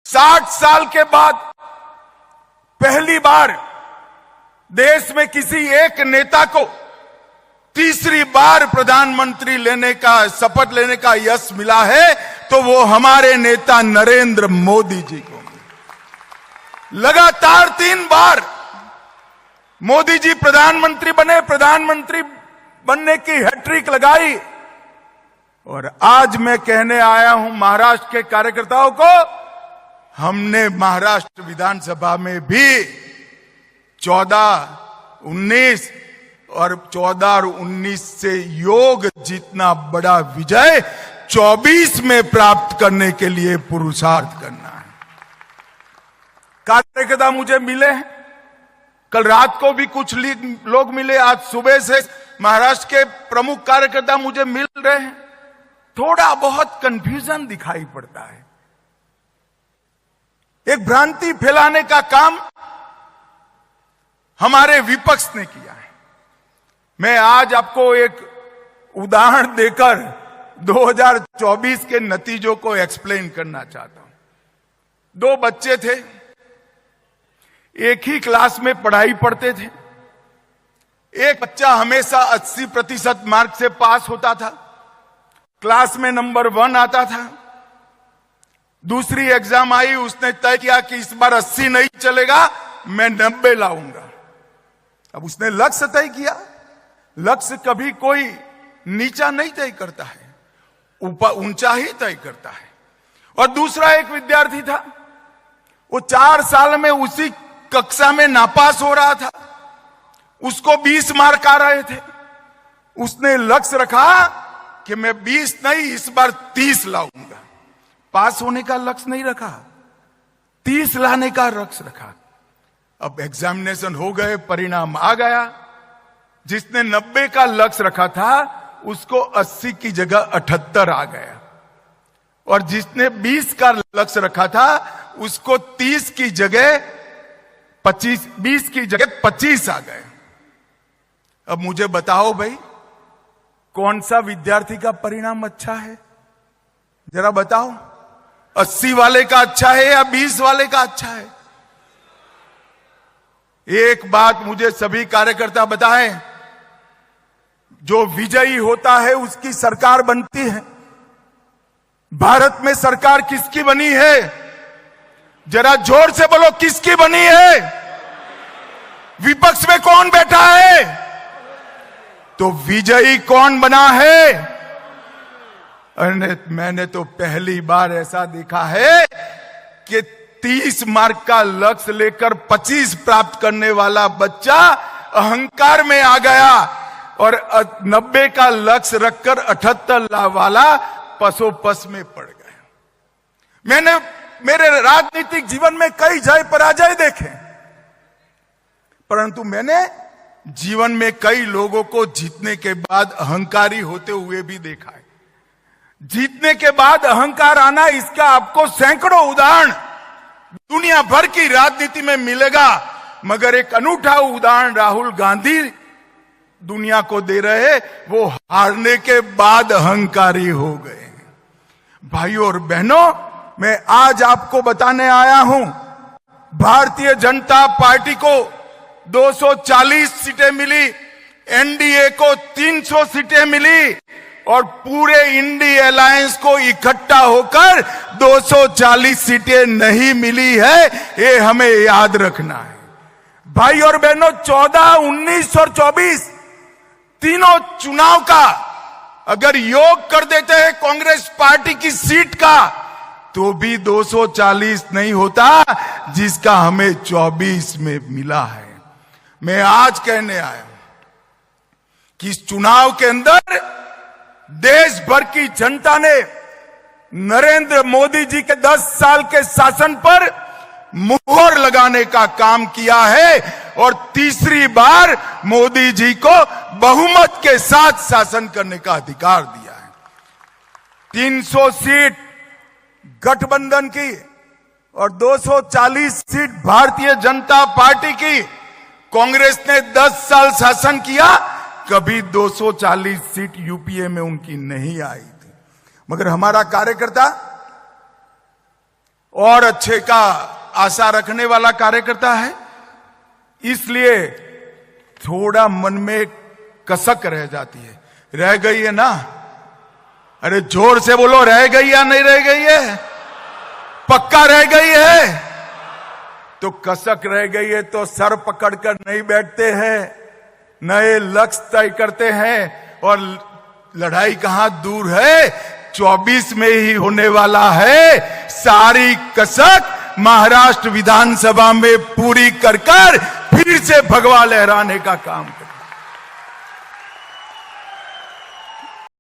60 साल के बाद पहली बार देश में किसी एक नेता को तीसरी बार प्रधानमंत्री लेने का शपथ लेने का यश मिला है तो वो हमारे नेता नरेंद्र मोदी जी को। लगातार 3 बार मोदी जी प्रधानमंत्री बने, प्रधानमंत्री बनने की हैट्रिक लगाई। और आज मैं कहने आया हूं महाराष्ट्र के कार्यकर्ताओं को, हमने महाराष्ट्र विधानसभा में भी 14, 19 और 14 और 19 से योग जितना बड़ा विजय 24 में प्राप्त करने के लिए पुरुषार्थ करना है। कार्यकर्ता मुझे मिले हैं, कल रात को भी कुछ लोग मिले, आज सुबह से महाराष्ट्र के प्रमुख कार्यकर्ता मुझे मिल रहे हैं। थोड़ा बहुत कंफ्यूजन दिखाई पड़ता है। एक भ्रांति फैलाने का काम हमारे विपक्ष ने किया है। मैं आज आपको एक उदाहरण देकर 2024 के नतीजों को एक्सप्लेन करना चाहता हूं। 2 बच्चे थे, एक ही क्लास में पढ़ाई पढ़ते थे। एक बच्चा हमेशा 80% मार्क से पास होता था, क्लास में नंबर 1 आता था। दूसरी एग्जाम आई, उसने तय किया कि इस बार 80 नहीं चलेगा, मैं 90 लाऊंगा। अब उसने लक्ष्य तय किया। लक्ष्य कभी कोई नीचा नहीं तय करता है, ऊंचा ही तय करता है। और दूसरा एक विद्यार्थी था, वो 4 साल में उसी कक्षा में नापास हो रहा था, उसको 20 मार्क आ रहे थे। उसने लक्ष्य रखा कि मैं 20 नहीं, इस बार 30 लाऊंगा। पास होने का लक्ष्य नहीं रखा, 30 लाने का लक्ष्य रखा। अब एग्जामिनेशन हो गए, परिणाम आ गया। जिसने 90 का लक्ष्य रखा था उसको 80 की जगह 78 आ गया, और जिसने 20 का लक्ष्य रखा था उसको 30 की जगह 25, 20 की जगह 25 आ गए। अब मुझे बताओ भाई, कौन सा विद्यार्थी का परिणाम अच्छा है? जरा बताओ, 80 वाले का अच्छा है या 20 वाले का अच्छा है? एक बात मुझे सभी कार्यकर्ता बताएं, जो विजयी होता है उसकी सरकार बनती है। भारत में सरकार किसकी बनी है? जरा जोर से बोलो, किसकी बनी है? विपक्ष में कौन बैठा है? तो विजयी कौन बना है? अरे मैंने तो पहली बार ऐसा देखा है कि 30 मार्क का लक्ष्य लेकर 25 प्राप्त करने वाला बच्चा अहंकार में आ गया, और 90 का लक्ष्य रखकर 78 वाला पसोपस में पड़ गया। मैंने मेरे राजनीतिक जीवन में कई जय पराजय देखे, परंतु मैंने जीवन में कई लोगों को जीतने के बाद अहंकारी होते हुए भी देखा है। जीतने के बाद अहंकार आना, इसका आपको सैकड़ों उदाहरण दुनिया भर की राजनीति में मिलेगा, मगर एक अनूठा उदाहरण राहुल गांधी दुनिया को दे रहे, वो हारने के बाद अहंकारी हो गए। भाइयों और बहनों, मैं आज आपको बताने आया हूं, भारतीय जनता पार्टी को 240 सीटें मिली, एनडीए को 300 सीटें मिली, और पूरे इंडी अलायंस को इकट्ठा होकर 240 सीटें नहीं मिली है, ये हमें याद रखना है। भाई और बहनों, 14, 19 और 24 तीनों चुनाव का अगर योग कर देते हैं कांग्रेस पार्टी की सीट का, तो भी 240 नहीं होता जिसका हमें 24 में मिला है। मैं आज कहने आया हूं कि इस चुनाव के अंदर देश भर की जनता ने नरेंद्र मोदी जी के 10 साल के शासन पर मुहर लगाने का काम किया है, और तीसरी बार मोदी जी को बहुमत के साथ शासन करने का अधिकार दिया है। 300 सीट गठबंधन की और 240 सीट भारतीय जनता पार्टी की। कांग्रेस ने 10 साल शासन किया, कभी 240 सीट यूपीए में उनकी नहीं आई थी। मगर हमारा कार्यकर्ता और अच्छे का आशा रखने वाला कार्यकर्ता है, इसलिए थोड़ा मन में कसक रह जाती है। रह गई है ना? अरे जोर से बोलो, रह गई या नहीं रह गई है? पक्का रह गई है? तो कसक रह गई है तो सर पकड़कर नहीं बैठते हैं, नए लक्ष्य तय करते हैं। और लड़ाई कहां दूर है, 24 में ही होने वाला है। सारी कसक महाराष्ट्र विधानसभा में पूरी कर फिर से भगवा लहराने का काम कर